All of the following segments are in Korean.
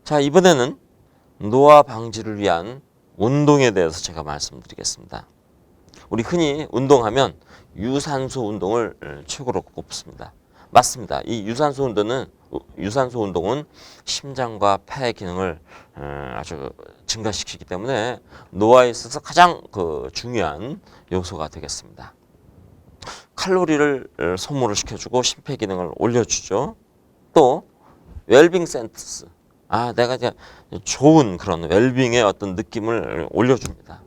자, 이번에는 노화 방지를 위한 운동에 대해서 제가 말씀드리겠습니다. 우리 흔히 운동하면 유산소 운동을 최고로 꼽습니다. 맞습니다. 이 유산소 운동은 심장과 폐 기능을 아주 증가시키기 때문에 노화에 있어서 가장 중요한 요소가 되겠습니다. 칼로리를 소모를 시켜주고 심폐 기능을 올려주죠. 또 웰빙 센스, 내가 이제 좋은 그런 웰빙의 어떤 느낌을 올려줍니다.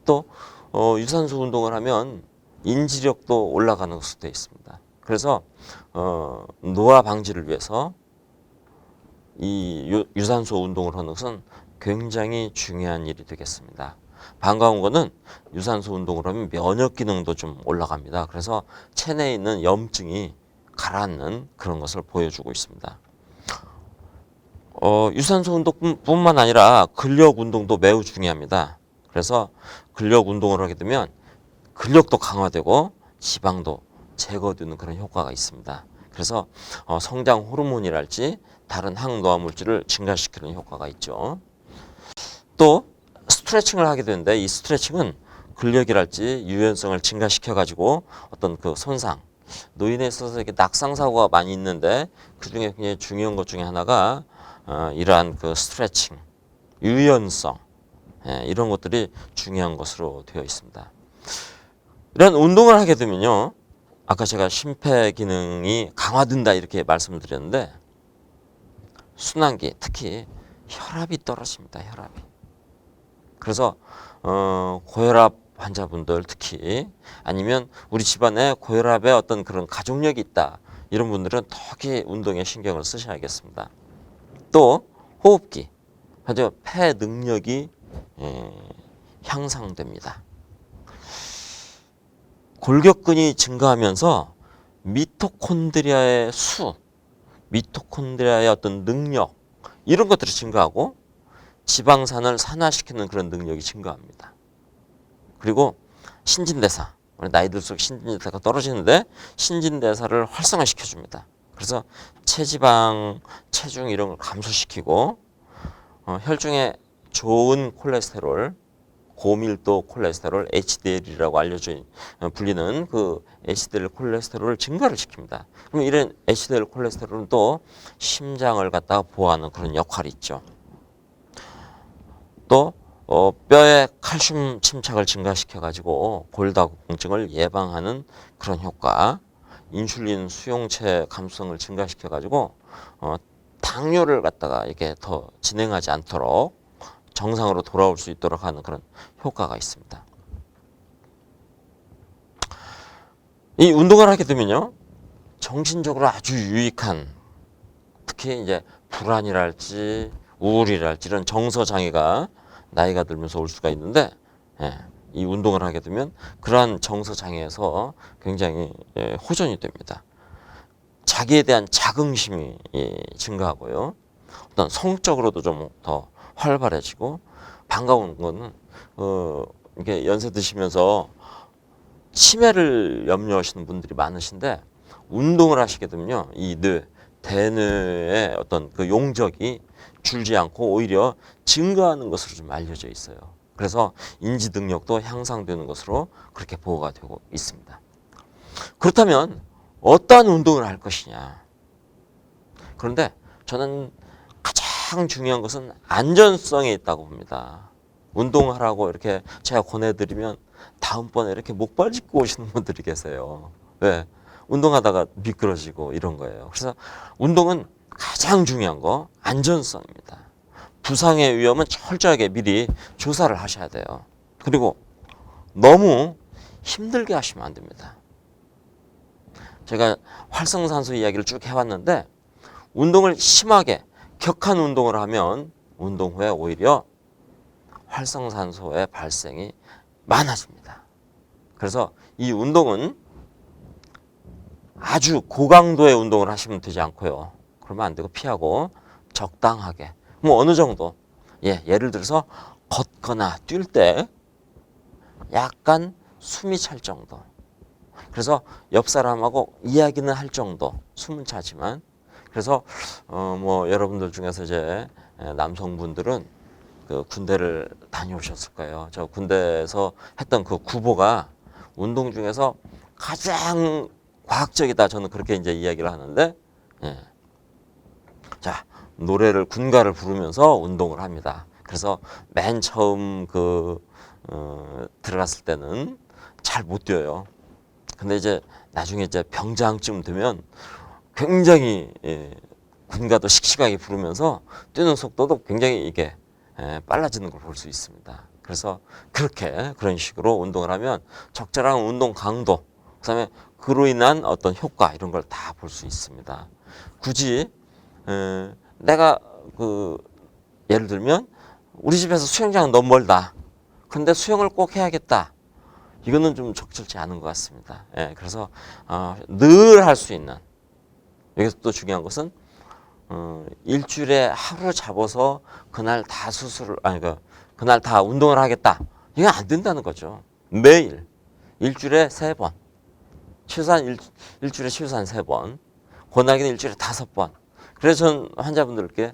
또 유산소 운동을 하면 인지력도 올라가는 것으로 되어 있습니다. 그래서 노화 방지를 위해서 이 유산소 운동을 하는 것은 굉장히 중요한 일이 되겠습니다. 반가운 거는 유산소 운동을 하면 면역 기능도 좀 올라갑니다. 그래서 체내에 있는 염증이 가라앉는 그런 것을 보여주고 있습니다. 유산소 운동뿐만 아니라 근력 운동도 매우 중요합니다. 그래서 근력 운동을 하게 되면 근력도 강화되고 지방도 제거되는 그런 효과가 있습니다. 그래서 성장 호르몬이랄지 다른 항노화 물질을 증가시키는 효과가 있죠. 또 스트레칭을 하게 되는데 이 스트레칭은 근력이랄지 유연성을 증가시켜 가지고 어떤 그 손상, 노인에 있어서 이렇게 낙상 사고가 많이 있는데 그 중에 굉장히 중요한 것 중에 하나가 이러한 그 스트레칭, 유연성, 이런 것들이 중요한 것으로 되어 있습니다. 이런 운동을 하게 되면요, 아까 제가 심폐 기능이 강화된다 이렇게 말씀을 드렸는데 순환기, 특히 혈압이 떨어집니다. 혈압이. 그래서 고혈압 환자분들 특히 아니면 우리 집안에 고혈압의 어떤 그런 가족력이 있다 이런 분들은 특히 운동에 신경을 쓰셔야겠습니다. 또 호흡기, 아주 폐 능력이 향상됩니다. 골격근이 증가하면서 미토콘드리아의 수, 미토콘드리아의 어떤 능력 이런 것들이 증가하고 지방산을 산화시키는 그런 능력이 증가합니다. 그리고 신진대사, 나이 들수록 신진대사가 떨어지는데 신진대사를 활성화시켜줍니다. 그래서 체지방, 체중 이런 걸 감소시키고 혈중에 좋은 콜레스테롤, 고밀도 콜레스테롤, HDL이라고 불리는 그 HDL 콜레스테롤을 증가를 시킵니다. 그럼 이런 HDL 콜레스테롤은 또 심장을 갖다가 보호하는 그런 역할이 있죠. 또 뼈의 칼슘 침착을 증가시켜 가지고 골다공증을 예방하는 그런 효과, 인슐린 수용체 감수성을 증가시켜 가지고 당뇨를 갖다가 이렇게 더 진행하지 않도록 정상으로 돌아올 수 있도록 하는 그런 효과가 있습니다. 이 운동을 하게 되면요, 정신적으로 아주 유익한, 특히 이제 불안이랄지 우울이랄지 이런 정서 장애가 나이가 들면서 올 수가 있는데, 이 운동을 하게 되면 그러한 정서 장애에서 굉장히 호전이 됩니다. 자기에 대한 자긍심이 증가하고요, 어떤 성적으로도 좀 더 활발해지고, 반가운 거는 이렇게 연세 드시면서 치매를 염려하시는 분들이 많으신데 운동을 하시게 되면요, 이 대뇌의 어떤 그 용적이 줄지 않고 오히려 증가하는 것으로 좀 알려져 있어요. 그래서 인지 능력도 향상되는 것으로 그렇게 보고가 되고 있습니다. 그렇다면 어떠한 운동을 할 것이냐? 그런데 저는 가장 중요한 것은 안전성에 있다고 봅니다. 운동하라고 이렇게 제가 권해드리면 다음번에 이렇게 목발 짚고 오시는 분들이 계세요. 왜? 운동하다가 미끄러지고 이런 거예요. 그래서 운동은 가장 중요한 거 안전성입니다. 부상의 위험은 철저하게 미리 조사를 하셔야 돼요. 그리고 너무 힘들게 하시면 안 됩니다. 제가 활성산소 이야기를 쭉 해왔는데 운동을 심하게 격한 운동을 하면 운동 후에 오히려 활성산소의 발생이 많아집니다. 그래서 이 운동은 아주 고강도의 운동을 하시면 되지 않고요. 그러면 안 되고 피하고 적당하게 어느 정도, 예를 들어서 걷거나 뛸 때 약간 숨이 찰 정도. 그래서 옆 사람하고 이야기는 할 정도, 숨은 차지만. 그래서 여러분들 중에서 이제 남성분들은 그 군대를 다녀오셨을 거예요. 저 군대에서 했던 그 구보가 운동 중에서 가장 과학적이다. 저는 그렇게 이제 이야기를 하는데, 예. 자, 노래를 군가를 부르면서 운동을 합니다. 그래서 맨 처음 들어갔을 때는 잘 못 뛰어요. 근데 이제 나중에 이제 병장쯤 되면 굉장히 군가도 씩씩하게 부르면서 뛰는 속도도 굉장히 이게 빨라지는 걸 볼 수 있습니다. 그래서 그런 식으로 운동을 하면 적절한 운동 강도, 그다음에 그로 인한 어떤 효과 이런 걸 다 볼 수 있습니다. 굳이 내가 예를 들면 우리 집에서 수영장은 너무 멀다. 근데 수영을 꼭 해야겠다. 이거는 좀 적절치 않은 것 같습니다. 그래서 늘 할 수 있는, 여기서 또 중요한 것은 일주일에 하루 잡아서 그날 다 그날 다 운동을 하겠다. 이건 안 된다는 거죠. 매일 일주일에 3번, 최소한 일주일에 최소한 3번, 권하기는 일주일에 5번. 그래서 전 환자분들께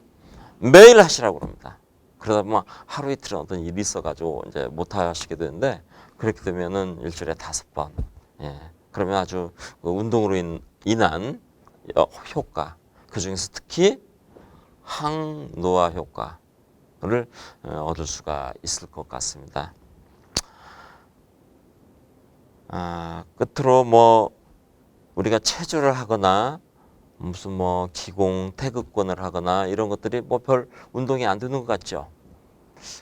매일 하시라고 그럽니다. 그러다 보면 하루 이틀은 어떤 일이 있어가지고 이제 못 하시게 되는데, 그렇게 되면은 일주일에 5번. 그러면 아주 운동으로 인한 효과, 그 중에서 특히 항노화 효과를 얻을 수가 있을 것 같습니다. 끝으로 우리가 체조를 하거나 무슨 기공, 태극권을 하거나 이런 것들이 별 운동이 안 되는 것 같죠.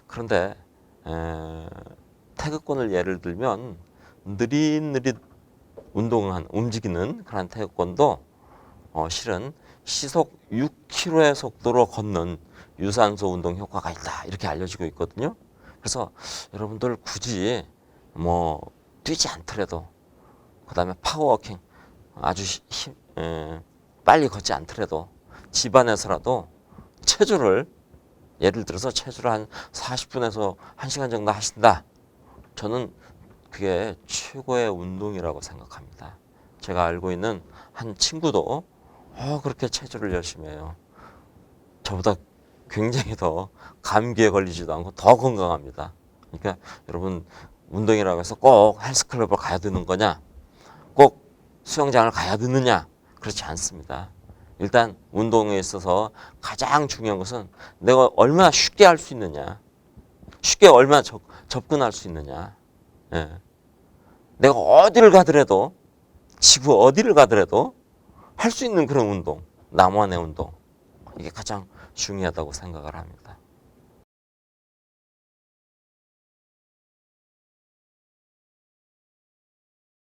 그런데 태극권을 예를 들면 느릿느릿 움직이는 그런 태극권도 실은 시속 6km의 속도로 걷는 유산소 운동 효과가 있다, 이렇게 알려지고 있거든요. 그래서 여러분들 굳이 뛰지 않더라도, 그 다음에 파워워킹 아주 빨리 걷지 않더라도 집안에서라도 체조를, 예를 들어서 체조를 한 40분에서 1시간 정도 하신다. 저는 그게 최고의 운동이라고 생각합니다. 제가 알고 있는 한 친구도 그렇게 체조를 열심히 해요. 저보다 굉장히 더 감기에 걸리지도 않고 더 건강합니다. 그러니까 여러분, 운동이라고 해서 꼭 헬스클럽을 가야 되는 거냐, 꼭 수영장을 가야 되느냐, 그렇지 않습니다. 일단 운동에 있어서 가장 중요한 것은 내가 얼마나 쉽게 할 수 있느냐, 쉽게 얼마나 접근할 수 있느냐. 내가 어디를 가더라도, 지구 어디를 가더라도 할 수 있는 그런 운동, 나만의 운동, 이게 가장 중요하다고 생각을 합니다.